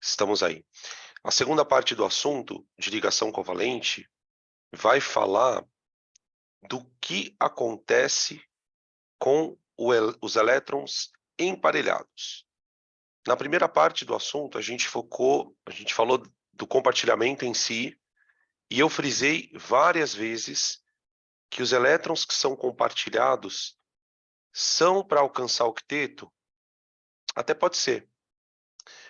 Estamos aí. A segunda parte do assunto de ligação covalente vai falar do que acontece com os elétrons emparelhados. Na primeira parte do assunto, a gente falou do compartilhamento em si, e eu frisei várias vezes que os elétrons que são compartilhados são para alcançar o octeto? Até pode ser.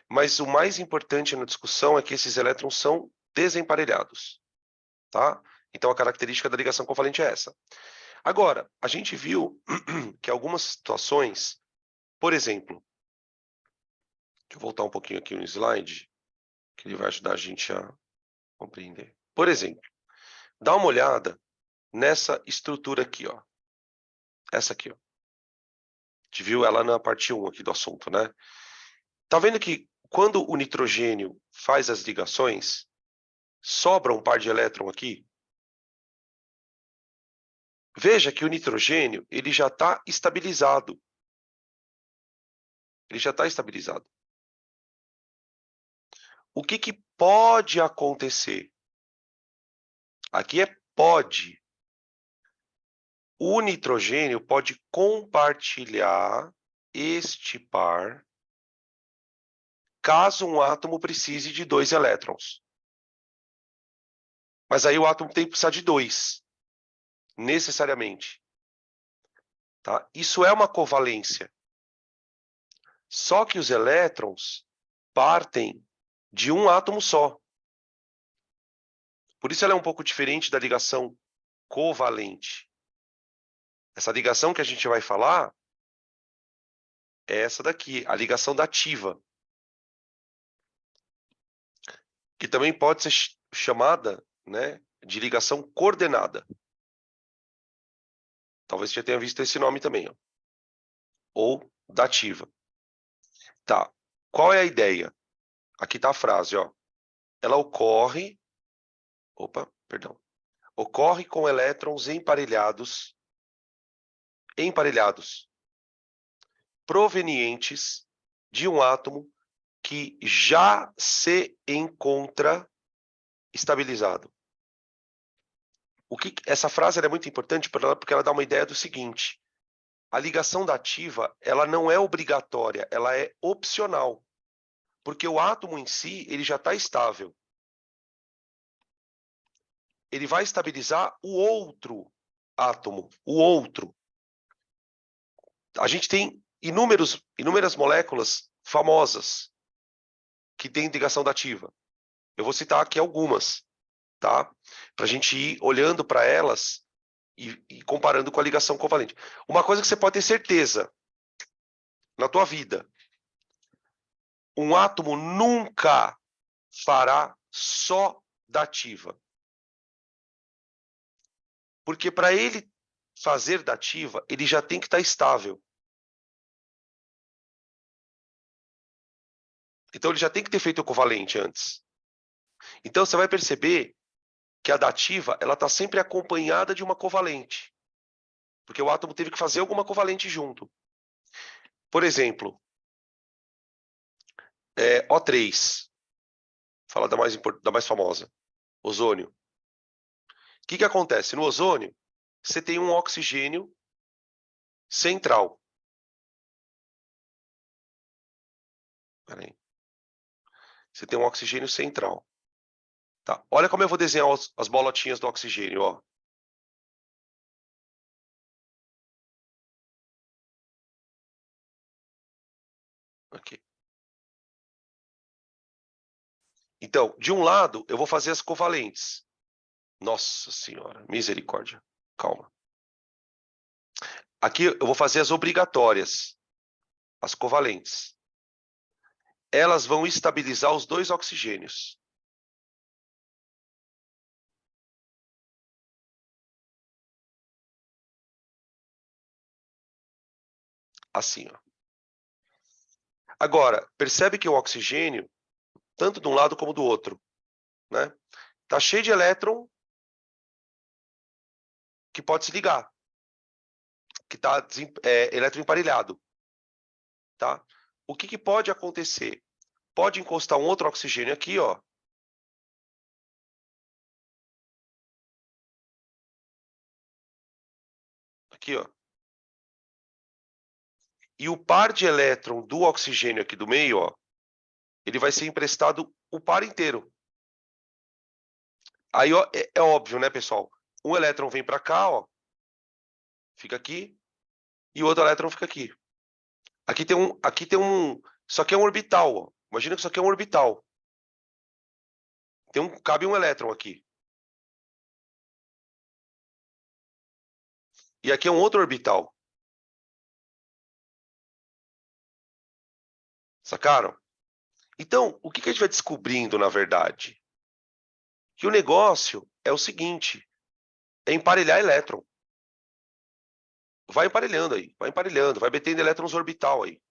Mas o mais importante na discussão é que esses elétrons são desemparelhados, tá? Então a característica da ligação covalente é essa. Agora, a gente viu que algumas situações, por exemplo, deixa eu voltar um pouquinho aqui no slide, que ele vai ajudar a gente a compreender. Por exemplo, dá uma olhada nessa estrutura aqui, ó. Essa aqui, ó. A gente viu ela na parte 1 aqui do assunto, né? Tá vendo que quando o nitrogênio faz as ligações, sobra um par de elétron aqui? Veja que o nitrogênio ele já está estabilizado. Ele já está estabilizado. O que pode acontecer? Aqui é pode. O nitrogênio pode compartilhar este par caso um átomo precise de 2 elétrons. Mas aí o átomo tem que precisar de 2, necessariamente. Tá? Isso é uma covalência. Só que os elétrons partem de um átomo só. Por isso ela é um pouco diferente da ligação covalente. Essa ligação que a gente vai falar é essa daqui, a ligação dativa, que também pode ser chamada, né, de ligação coordenada. Talvez você já tenha visto esse nome também, ó. Ou dativa. Tá. Qual é a ideia? Aqui está a frase, ó. Ela ocorre, ocorre com elétrons emparelhados, provenientes de um átomo que já se encontra estabilizado. Essa frase é muito importante porque ela dá uma ideia do seguinte: a ligação dativa ela não é obrigatória, ela é opcional, porque o átomo em si ele já está estável. Ele vai estabilizar o outro átomo, o outro. A gente tem inúmeras moléculas famosas que têm ligação dativa. Eu vou citar aqui algumas, tá? Para a gente ir olhando para elas e comparando com a ligação covalente. Uma coisa que você pode ter certeza na tua vida: um átomo nunca fará só dativa. Porque para ele fazer dativa, ele já tem que estar estável. Então ele já tem que ter feito o covalente antes. Então você vai perceber que a dativa ela está sempre acompanhada de uma covalente. Porque o átomo teve que fazer alguma covalente junto. Por exemplo, O3. Fala da mais famosa. Ozônio. O que acontece? No ozônio, você tem um oxigênio central. Peraí. Você tem um oxigênio central. Tá. Olha como eu vou desenhar as bolotinhas do oxigênio, ó. Aqui. Então, de um lado, eu vou fazer as covalentes. Nossa senhora, misericórdia. Calma. Aqui eu vou fazer as obrigatórias, as covalentes. Elas vão estabilizar os 2 oxigênios. Assim, ó. Agora, percebe que o oxigênio, tanto de um lado como do outro, né? Tá cheio de elétron que pode se ligar, que tá elétron emparelhado, tá? O que pode acontecer? pode encostar um outro oxigênio aqui, ó. Aqui, ó. E o par de elétron do oxigênio aqui do meio, ó, ele vai ser emprestado o par inteiro. Aí, ó, é óbvio, né, pessoal? Um elétron vem para cá, ó, fica aqui, e o outro elétron fica aqui. Aqui tem um, isso aqui é um orbital, ó. Imagina que isso aqui é um orbital. Cabe um elétron aqui. E aqui é um outro orbital. Sacaram? Então, o que a gente vai descobrindo, na verdade? Que o negócio é o seguinte, é emparelhar elétron. Vai emparelhando aí, vai emparelhando, vai metendo elétrons orbital aí.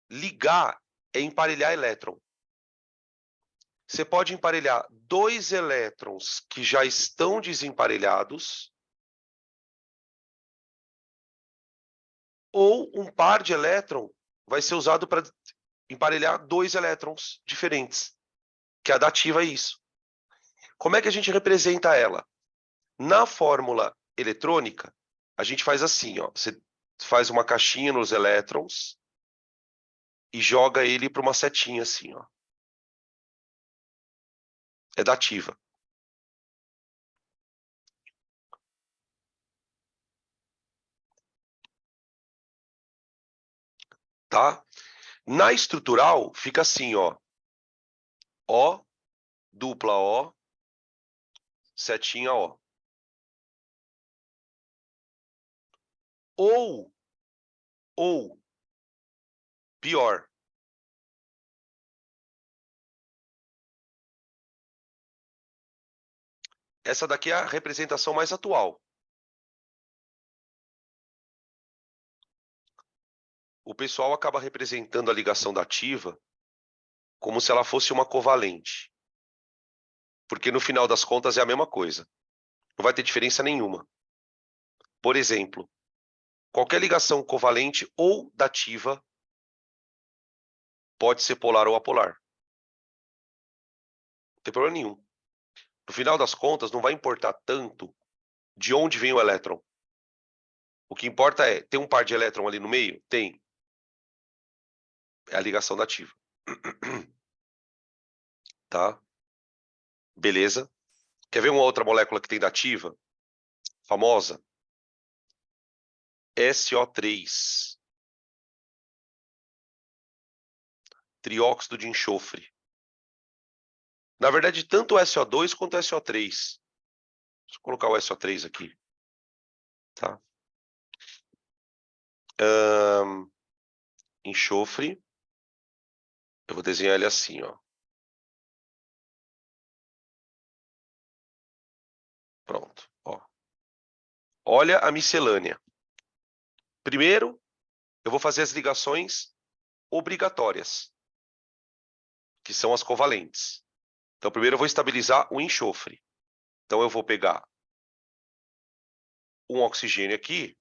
Ligar é emparelhar elétron. Você pode emparelhar dois elétrons que já estão desemparelhados ou um par de elétron vai ser usado para emparelhar dois elétrons diferentes, que a dativa é isso. Como é que a gente representa ela? Na fórmula eletrônica, a gente faz assim, ó, você faz uma caixinha nos elétrons e joga ele para uma setinha assim, ó. É dativa. Tá? Na estrutural, fica assim, ó. O, dupla O, setinha O. Ou, pior. Essa daqui é a representação mais atual. O pessoal acaba representando a ligação dativa como se ela fosse uma covalente. Porque no final das contas é a mesma coisa. Não vai ter diferença nenhuma. Por exemplo, qualquer ligação covalente ou dativa pode ser polar ou apolar. Não tem problema nenhum. No final das contas, não vai importar tanto de onde vem o elétron. O que importa é, tem um par de elétron ali no meio? Tem. É a ligação dativa. Tá? Beleza. Quer ver uma outra molécula que tem dativa? Famosa? SO3. Trióxido de enxofre. Na verdade, tanto o SO2 quanto o SO3. Deixa eu colocar o SO3 aqui. Tá? Enxofre. Eu vou desenhar ele assim, ó. Pronto. Ó. Olha a miscelânea. Primeiro, eu vou fazer as ligações obrigatórias, que são as covalentes. Então, primeiro eu vou estabilizar o enxofre. Então, eu vou pegar um oxigênio aqui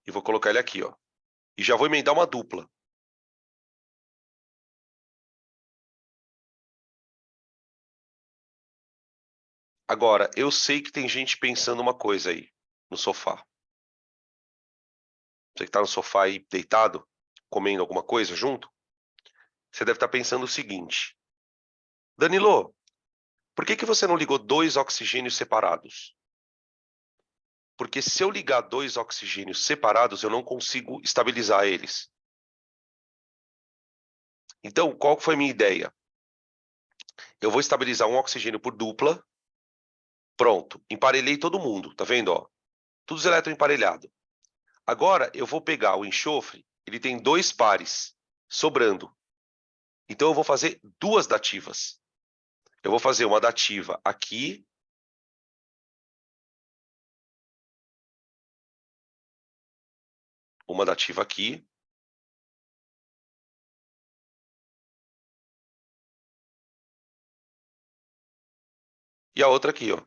e vou colocar ele aqui, ó. E já vou emendar uma dupla. Agora, eu sei que tem gente pensando uma coisa aí, no sofá. Você que está no sofá aí deitado, comendo alguma coisa junto, você deve estar pensando o seguinte: Danilo, por que você não ligou dois oxigênios separados? Porque se eu ligar dois oxigênios separados, eu não consigo estabilizar eles. Então, qual foi a minha ideia? Eu vou estabilizar um oxigênio por dupla. Pronto, emparelhei todo mundo, tá vendo? Ó? Todos os elétrons emparelhados. Agora, eu vou pegar o enxofre, ele tem dois pares sobrando. Então, eu vou fazer duas dativas. Eu vou fazer uma dativa aqui. Uma dativa aqui. E a outra aqui, ó.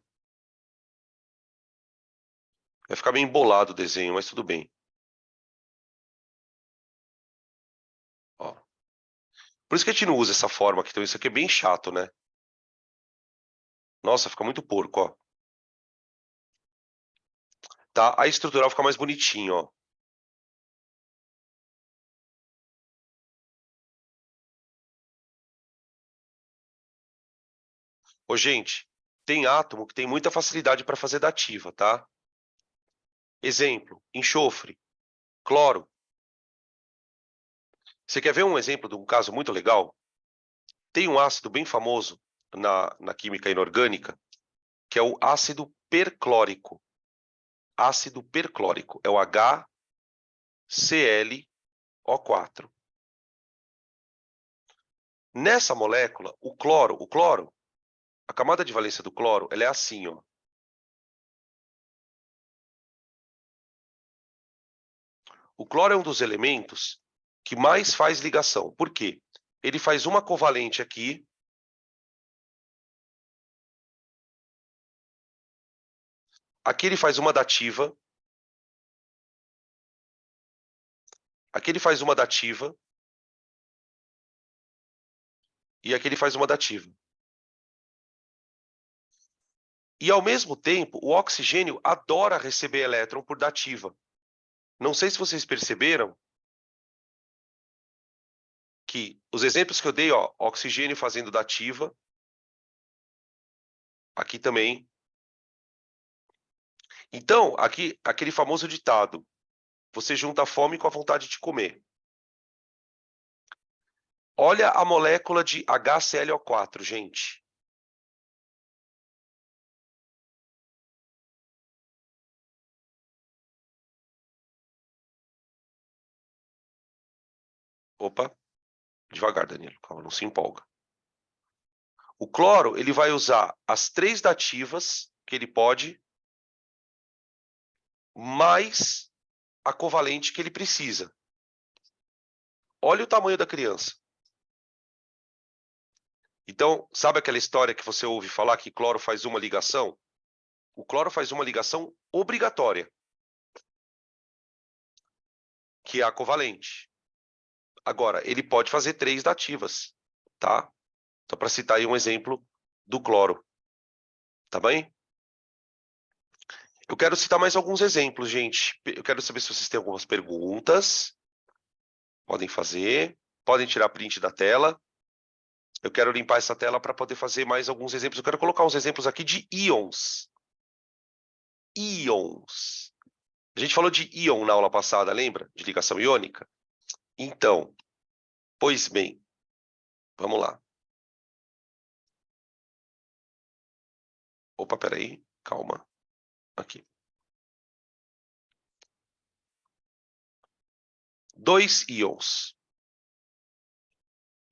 Vai ficar meio embolado o desenho, mas tudo bem. Por isso que a gente não usa essa forma aqui, então isso aqui é bem chato, né? Nossa, fica muito porco, ó. Tá? A estrutural fica mais bonitinho, ó. Ô, gente, tem átomo que tem muita facilidade para fazer dativa, tá? Exemplo, enxofre, cloro. Você quer ver um exemplo de um caso muito legal? Tem um ácido bem famoso na química inorgânica, que é o ácido perclórico. Ácido perclórico, é o HClO4. Nessa molécula, o cloro, a camada de valência do cloro, ela é assim, ó. O cloro é um dos elementos que mais faz ligação. Por quê? Ele faz uma covalente aqui, aqui ele faz uma dativa, aqui ele faz uma dativa, e aqui ele faz uma dativa. E, ao mesmo tempo, o oxigênio adora receber elétron por dativa. Não sei se vocês perceberam que os exemplos que eu dei, ó, oxigênio fazendo dativa, aqui também. Então, aqui, aquele famoso ditado, você junta a fome com a vontade de comer. Olha a molécula de HClO4, gente. Opa, devagar, Danilo, calma, não se empolga. O cloro, ele vai usar as 3 dativas que ele pode, mais a covalente que ele precisa. Olha o tamanho da criança. Então, sabe aquela história que você ouve falar que cloro faz uma ligação? O cloro faz uma ligação obrigatória, que é a covalente. Agora, ele pode fazer 3 dativas, tá? Então, para citar aí um exemplo do cloro, tá bem? Eu quero citar mais alguns exemplos, gente. Eu quero saber se vocês têm algumas perguntas. Podem fazer. Podem tirar print da tela. Eu quero limpar essa tela para poder fazer mais alguns exemplos. Eu quero colocar uns exemplos aqui de íons. Íons. A gente falou de íon na aula passada, lembra? De ligação iônica. Então, pois bem, vamos lá. Opa, peraí, calma. Aqui. 2 íons.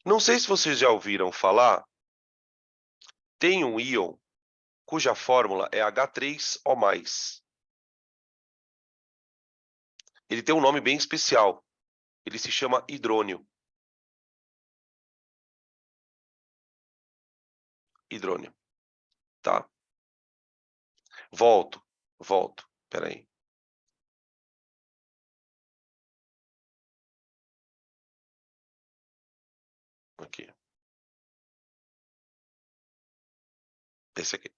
Não sei se vocês já ouviram falar, tem um íon cuja fórmula é H3O+. Ele tem um nome bem especial. Ele se chama hidrônio. Hidrônio, tá? Volto. Peraí. Aqui. Esse aqui.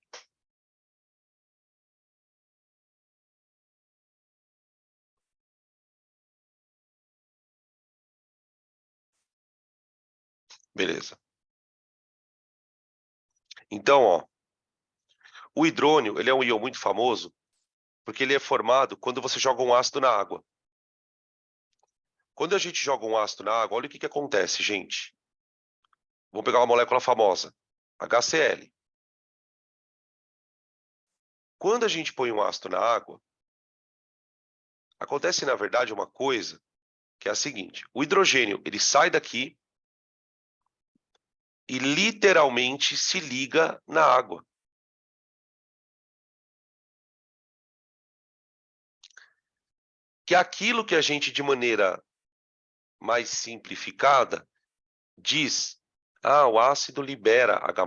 Beleza. Então, ó, o hidrônio, ele é um íon muito famoso porque ele é formado quando você joga um ácido na água. Quando a gente joga um ácido na água, olha o que acontece, gente. Vamos pegar uma molécula famosa, HCl. Quando a gente põe um ácido na água, acontece, na verdade, uma coisa que é a seguinte. O hidrogênio, ele sai daqui e literalmente se liga na água. Que é aquilo que a gente, de maneira mais simplificada, diz, o ácido libera H+.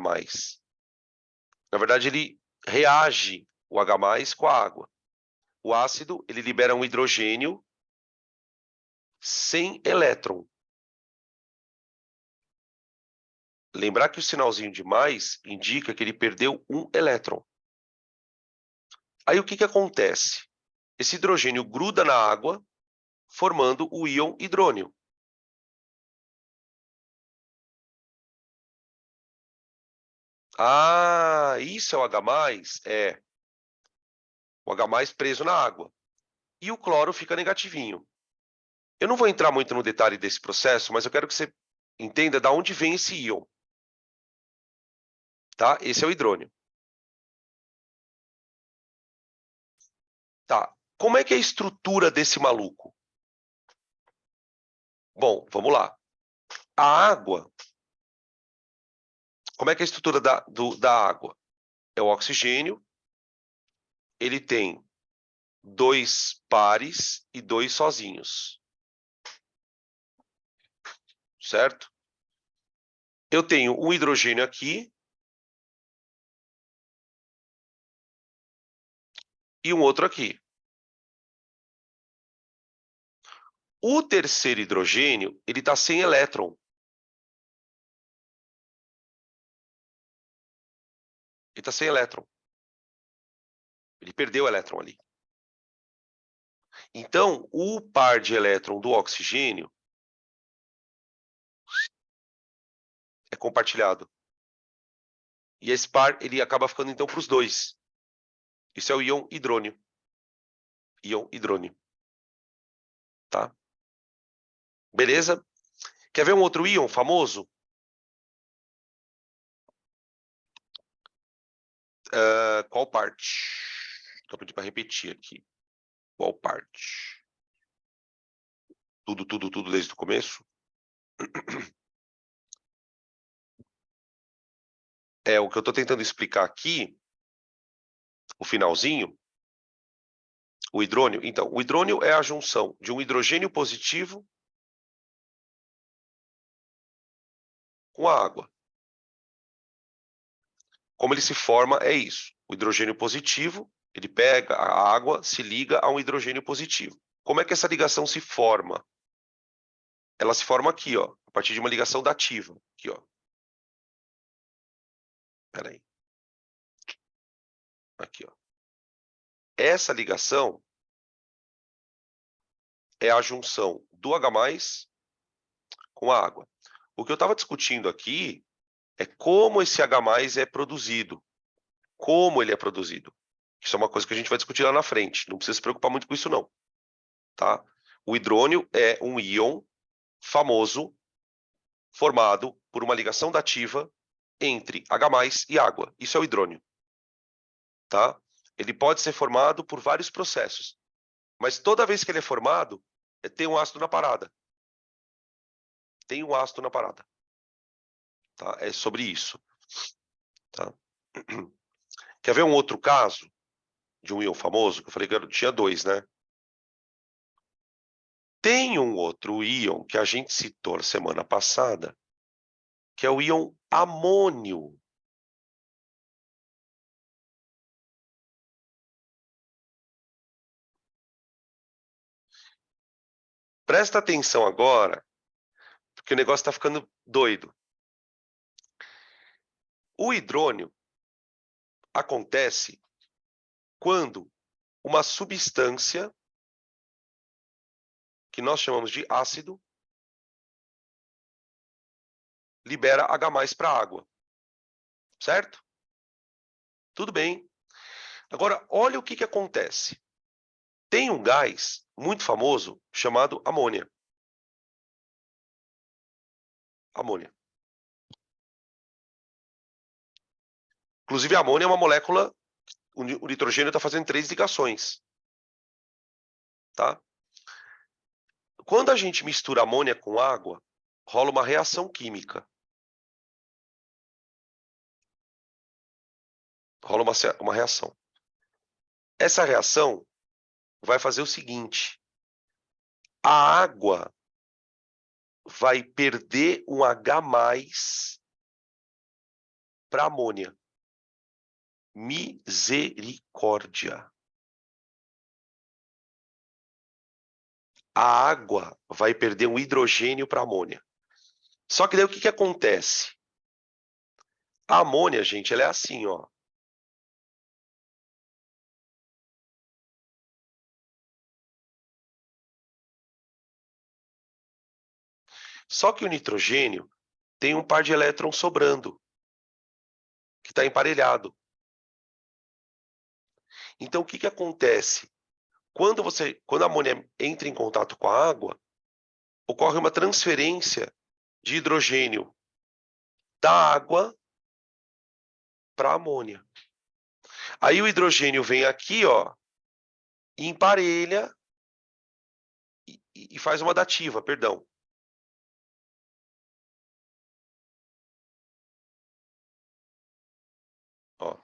Na verdade, ele reage o H+ com a água. O ácido, ele libera um hidrogênio sem elétron. Lembrar que o sinalzinho de mais indica que ele perdeu um elétron. Aí o que que acontece? Esse hidrogênio gruda na água, formando o íon hidrônio. Ah, isso é o H+? É. O H+ preso na água. E o cloro fica negativinho. Eu não vou entrar muito no detalhe desse processo, mas eu quero que você entenda de onde vem esse íon. Tá? Esse é o hidrônio. Tá. Como é que é a estrutura desse maluco? Bom, vamos lá. A água. Como é que é a estrutura da água? É o oxigênio. Ele tem 2 pares e 2 sozinhos. Certo? Eu tenho um hidrogênio aqui e um outro aqui. O terceiro hidrogênio, ele está sem elétron. Ele está sem elétron. Ele perdeu o elétron ali. Então, o par de elétron do oxigênio é compartilhado. E esse par, ele acaba ficando, então, para os dois. Isso é o íon hidrônio. Íon hidrônio. Tá? Beleza? Quer ver um outro íon famoso? Qual parte? Estou pedindo para repetir aqui. Qual parte? Tudo desde o começo? É, o que eu estou tentando explicar aqui, o finalzinho, o hidrônio. Então, o hidrônio é a junção de um hidrogênio positivo com a água. Como ele se forma é isso. O hidrogênio positivo, ele pega a água, se liga a um hidrogênio positivo. Como é que essa ligação se forma? Ela se forma aqui, ó, a partir de uma ligação dativa. Aqui, ó. Espera aí. Aqui, ó. Essa ligação é a junção do H+ com a água. O que eu estava discutindo aqui é como esse H+ é produzido. Como ele é produzido. Isso é uma coisa que a gente vai discutir lá na frente. Não precisa se preocupar muito com isso, não. Tá? O hidrônio é um íon famoso formado por uma ligação dativa entre H+ e água. Isso é o hidrônio. Tá? Ele pode ser formado por vários processos, mas toda vez que ele é formado, tem um ácido na parada. Tem um ácido na parada. Tá? É sobre isso. Tá? Quer ver um outro caso de um íon famoso? Que eu falei que tinha 2, né? Tem um outro íon que a gente citou na semana passada, que é o íon amônio. Presta atenção agora, porque o negócio está ficando doido. O hidrônio acontece quando uma substância que nós chamamos de ácido libera H+ para a água. Certo? Tudo bem. Agora, olha o que que acontece. Tem um gás muito famoso chamado amônia. Amônia. Inclusive, a amônia é uma molécula, o nitrogênio está fazendo 3 ligações. Tá? Quando a gente mistura amônia com água, rola uma reação química. Rola uma reação. Essa reação vai fazer o seguinte: a água vai perder um H+ para amônia. Misericórdia. A água vai perder um hidrogênio para amônia. Só que daí o que que acontece? A amônia, gente, ela é assim, ó. Só que o nitrogênio tem um par de elétrons sobrando, que está emparelhado. Então, o que que acontece? Quando a amônia entra em contato com a água, ocorre uma transferência de hidrogênio da água para a amônia. Aí o hidrogênio vem aqui, ó, e emparelha e faz uma dativa, perdão. Ó.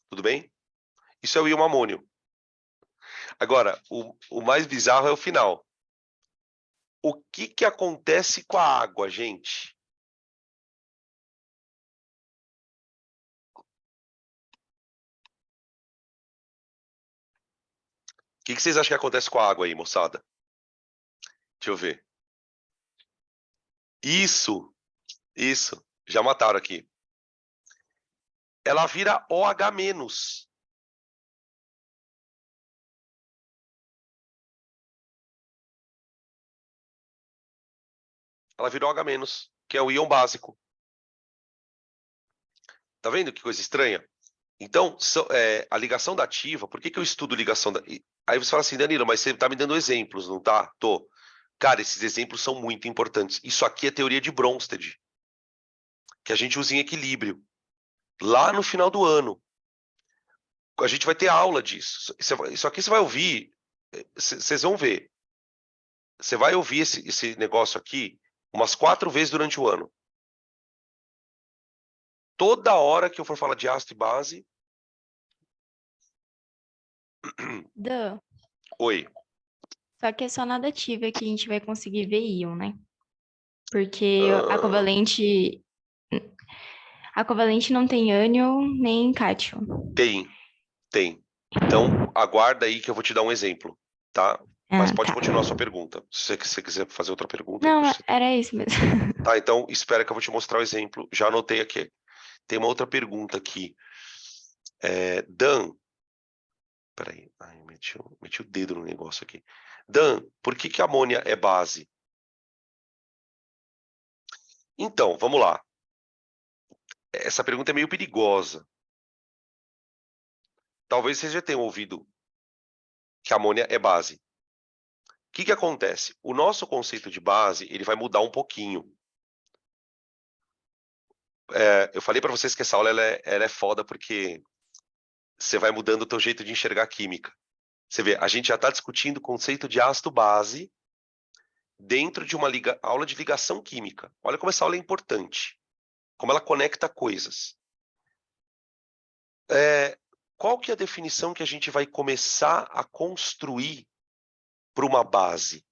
Tudo bem? Isso é o íon amônio. Agora, o mais bizarro é o final. O que que acontece com a água, gente? O que que vocês acham que acontece com a água aí, moçada? Deixa eu ver. Isso. Já mataram aqui. Ela vira OH-. Ela vira OH-, que é o íon básico. Tá vendo que coisa estranha? Então, a ligação dativa, por que que eu estudo ligação da... Aí você fala assim, Danilo, mas você tá me dando exemplos, não tá? Tô. Cara, esses exemplos são muito importantes. Isso aqui é teoria de Bronsted, que a gente usa em equilíbrio. Lá no final do ano, a gente vai ter aula disso. Isso aqui você vai ouvir, vocês vão ver. Você vai ouvir esse negócio aqui umas 4 vezes durante o ano. Toda hora que eu for falar de ácido e base... Dan, Oi. só que é só na dativa que a gente vai conseguir ver íon, né? Porque Ah, a covalente não tem ânion nem cátion. tem. Então, aguarda aí que eu vou te dar um exemplo, tá? Mas Ah, pode tá. continuar a sua pergunta. Se você quiser fazer outra pergunta, Não, era isso mesmo. tá, então espera que eu vou te mostrar o exemplo. Já anotei aqui. Tem uma outra pergunta aqui. Dan, peraí, ai, meti o dedo no negócio aqui. Dan, por que que a amônia é base? Então, vamos lá. Essa pergunta é meio perigosa. Talvez você já tenha ouvido que a amônia é base. O que que acontece? O nosso conceito de base, ele vai mudar um pouquinho. Eu falei para vocês que essa aula ela é foda porque você vai mudando o teu jeito de enxergar a química. Você vê, a gente já está discutindo o conceito de ácido base dentro de uma aula de ligação química. Olha como essa aula é importante, como ela conecta coisas. Qual que é a definição que a gente vai começar a construir para uma base?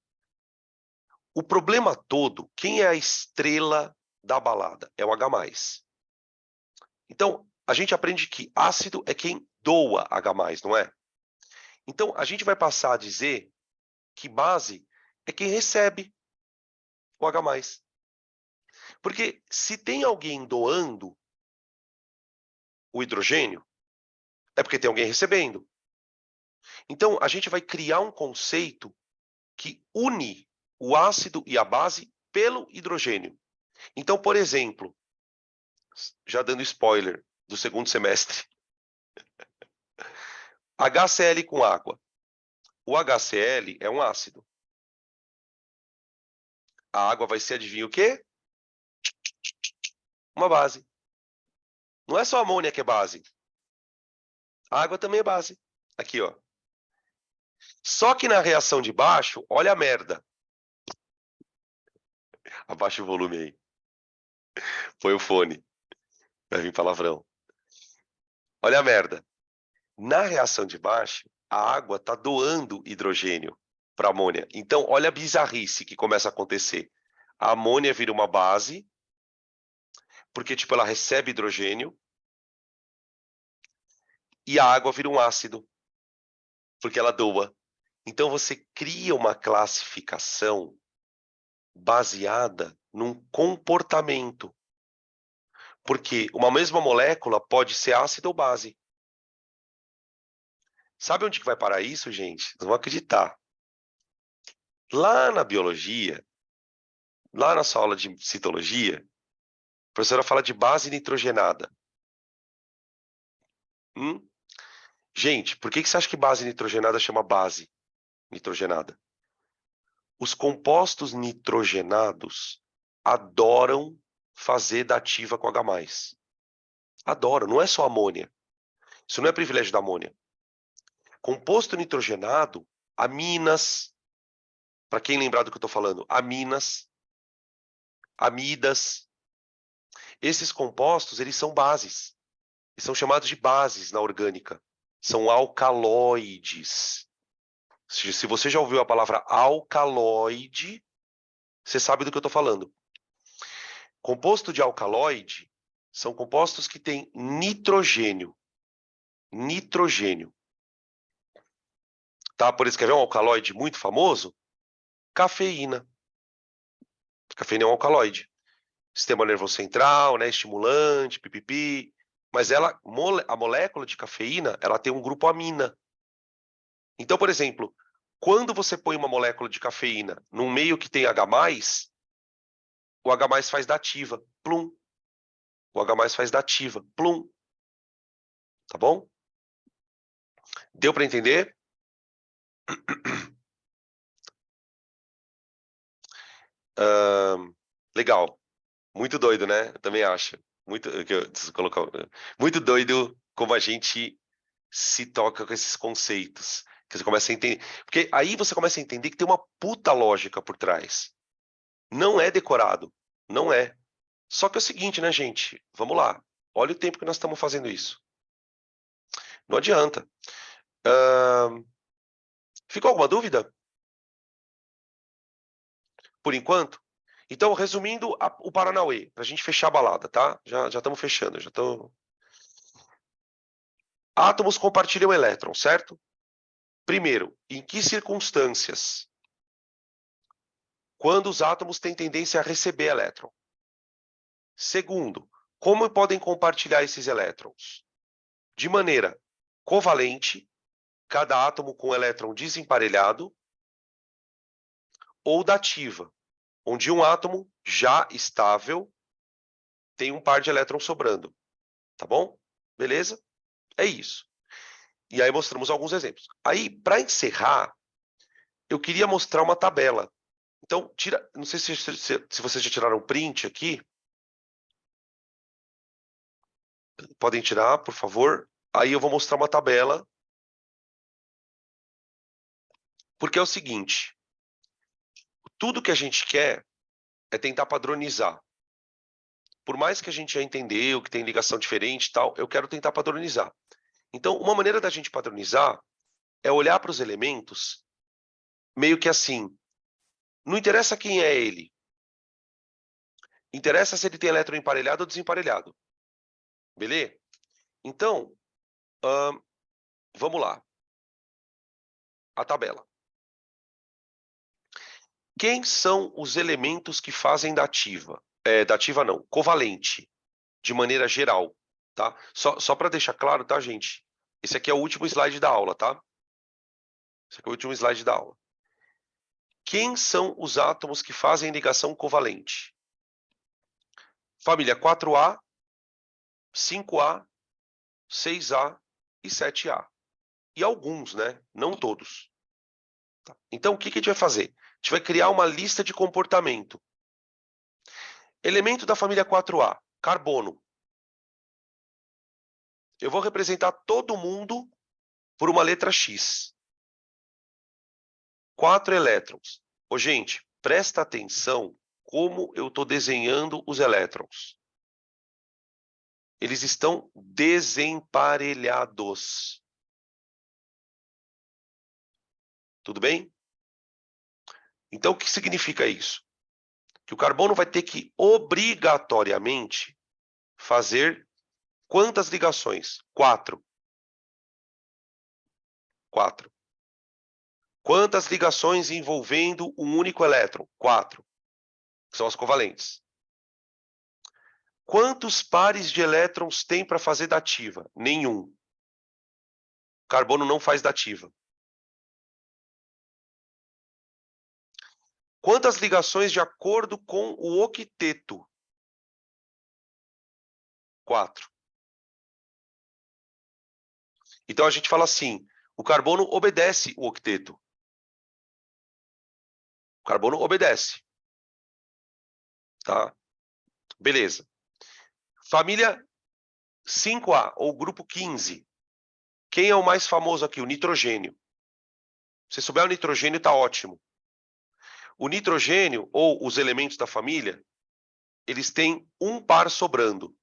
O problema todo, quem é a estrela da balada? É o H+. Então, a gente aprende que ácido é quem doa H+, não é? Então, a gente vai passar a dizer que base é quem recebe o H+. Porque se tem alguém doando o hidrogênio, é porque tem alguém recebendo. Então, a gente vai criar um conceito que une o ácido e a base pelo hidrogênio. Então, por exemplo, já dando spoiler do segundo semestre, HCl com água. O HCl é um ácido. A água vai ser, adivinha o quê? Uma base. Não é só a amônia que é base. A água também é base. Aqui, ó. Só que na reação de baixo, olha a merda. Abaixa o volume aí. Põe o fone. Vai vir palavrão. Olha a merda. Na reação de baixo, a água está doando hidrogênio para a amônia. Então, olha a bizarrice que começa a acontecer. A amônia vira uma base, porque tipo, ela recebe hidrogênio, e a água vira um ácido, porque ela doa. Então, você cria uma classificação baseada num comportamento. Porque uma mesma molécula pode ser ácido ou base. Sabe onde que vai parar isso, gente? Não vão acreditar. Lá na biologia, lá na sua aula de citologia, a professora fala de base nitrogenada. Gente, por que você acha que base nitrogenada chama base nitrogenada? Os compostos nitrogenados adoram fazer dativa com H+. Adoram, não é só amônia. Isso não é privilégio da amônia. Composto nitrogenado, aminas, para quem lembrar do que eu estou falando, aminas, amidas, esses compostos, eles são bases. Eles são chamados de bases na orgânica. São alcaloides. Se você já ouviu a palavra alcaloide, você sabe do que eu estou falando. Composto de alcaloide são compostos que têm nitrogênio. Nitrogênio. Tá? Por isso, quer ver um alcaloide muito famoso? Cafeína. Cafeína é um alcaloide. Sistema nervoso central, né? Estimulante, pipipi. Mas ela, a molécula de cafeína, ela tem um grupo amina. Então, por exemplo, quando você põe uma molécula de cafeína num meio que tem H+, o H+ faz dativa, plum. O H+ faz dativa, plum. Tá bom? Deu para entender? Legal. Muito doido, né? Eu também acho. Muito doido como a gente se toca com esses conceitos. Que você começa a entender. Porque aí você começa a entender que tem uma puta lógica por trás. Não é decorado. Não é. Só que é o seguinte, né, gente? Vamos lá. Olha o tempo que nós estamos fazendo isso. Não adianta. Ficou alguma dúvida? Por enquanto? Então, resumindo o Paranauê, para a gente fechar a balada, tá? Já estamos fechando. Átomos compartilham elétrons, certo? Primeiro, em que circunstâncias? Quando os átomos têm tendência a receber elétron. Segundo, como podem compartilhar esses elétrons? De maneira covalente, cada átomo com elétron desemparelhado, ou dativa, onde um átomo já estável tem um par de elétrons sobrando. Tá bom? Beleza? É isso. E aí mostramos alguns exemplos. Aí, para encerrar, eu queria mostrar uma tabela. Então, não sei se vocês já tiraram print aqui. Podem tirar, por favor. Aí eu vou mostrar uma tabela. Porque é o seguinte, tudo que a gente quer é tentar padronizar. Por mais que a gente já entendeu que tem ligação diferente e tal, eu quero tentar padronizar. Então, uma maneira da gente padronizar é olhar para os elementos meio que assim, não interessa quem é ele, interessa se ele tem elétron emparelhado ou desemparelhado. Beleza? Então, vamos lá. A tabela. Quem são os elementos que fazem dativa? Dativa não, covalente, de maneira geral, tá? Só para deixar claro, tá, gente? Esse aqui é o último slide da aula, tá? Esse aqui é o último slide da aula. Quem são os átomos que fazem ligação covalente? Família 4A, 5A, 6A e 7A. E alguns, né? Não todos. Tá? Então, o que a gente vai fazer? A gente vai criar uma lista de comportamento. Elemento da família 4A, carbono. Eu vou representar todo mundo por uma letra X. 4 elétrons. Ô, gente, presta atenção como eu estou desenhando os elétrons. Eles estão desemparelhados. Tudo bem? Então, o que significa isso? Que o carbono vai ter que, obrigatoriamente, fazer quantas ligações? 4. 4. Quantas ligações envolvendo um único elétron? 4. que são as covalentes. Quantos pares de elétrons tem para fazer dativa? Nenhum. Carbono não faz dativa. Quantas ligações de acordo com o octeto? 4. Então a gente fala assim, o carbono obedece o octeto. O carbono obedece. Tá? Beleza. Família 5A, ou grupo 15. Quem é o mais famoso aqui? O nitrogênio. Se souber o nitrogênio, tá ótimo. O nitrogênio, ou os elementos da família, eles têm um par sobrando.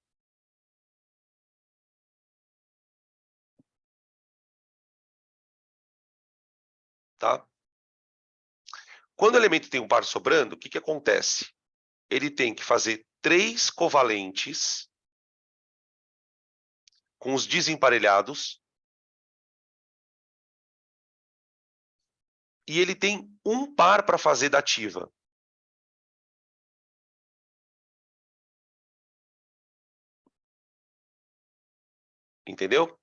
Tá? Quando o elemento tem um par sobrando, o que acontece? Ele tem que fazer 3 covalentes com os desemparelhados e ele tem um par para fazer dativa. Entendeu?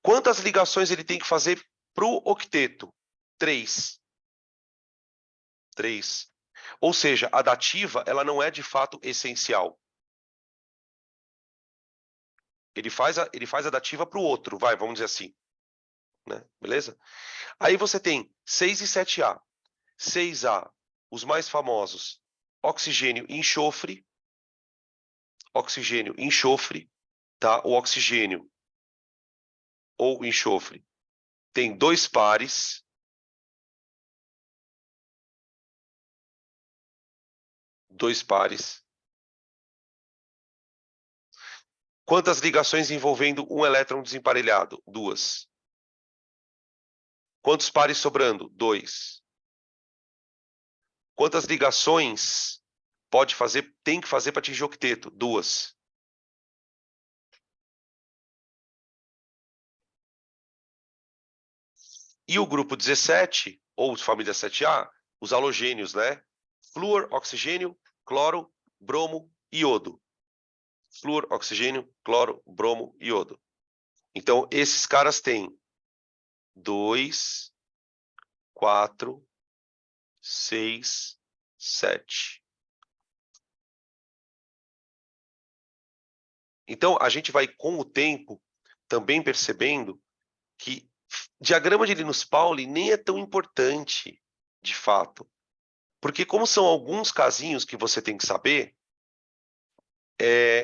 Quantas ligações ele tem que fazer para o octeto? 3. 3. Ou seja, a dativa ela não é de fato essencial. Ele faz a dativa para o outro, vamos dizer assim. Né? Beleza? Aí você tem 6 e 7A. 6A, os mais famosos, oxigênio e enxofre. Oxigênio e enxofre. Tá? O oxigênio ou enxofre tem 2 pares. Quantas ligações envolvendo um elétron desemparelhado? 2. Quantos pares sobrando? 2. Quantas ligações tem que fazer para atingir o octeto? 2. E o grupo 17, ou família 7A, os halogênios, né? Flúor, oxigênio, cloro, bromo, iodo. Flúor, oxigênio, cloro, bromo, iodo. Então, esses caras têm 2, 4, 6, 7. Então, a gente vai, com o tempo, também percebendo que diagrama de Linus-Pauling nem é tão importante, de fato. Porque como são alguns casinhos que você tem que saber,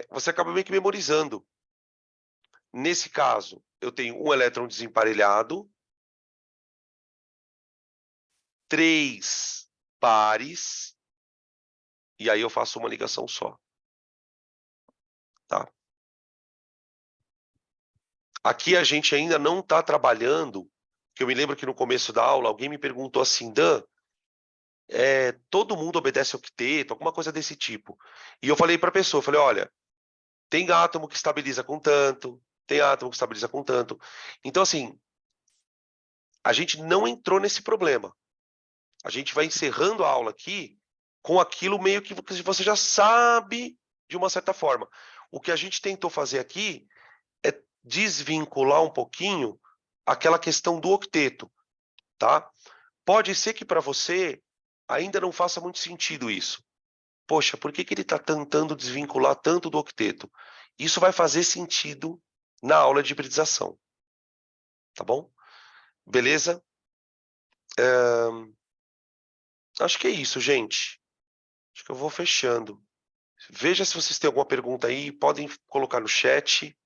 você acaba meio que memorizando. Nesse caso, eu tenho um elétron desemparelhado, 3 pares, e aí eu faço uma ligação só. Tá? Aqui a gente ainda não está trabalhando, que eu me lembro que no começo da aula alguém me perguntou assim, Dan, todo mundo obedece ao octeto, alguma coisa desse tipo. E eu falei para a pessoa, olha, tem átomo que estabiliza com tanto, tem átomo que estabiliza com tanto. Então, assim, a gente não entrou nesse problema. A gente vai encerrando a aula aqui com aquilo meio que você já sabe de uma certa forma. O que a gente tentou fazer aqui é desvincular um pouquinho aquela questão do octeto, tá? Pode ser que para você ainda não faça muito sentido isso. Poxa, por que ele está tentando desvincular tanto do octeto? Isso vai fazer sentido na aula de hibridização. Tá bom? Beleza? Acho que é isso, gente. Acho que eu vou fechando. Veja se vocês têm alguma pergunta aí, podem colocar no chat.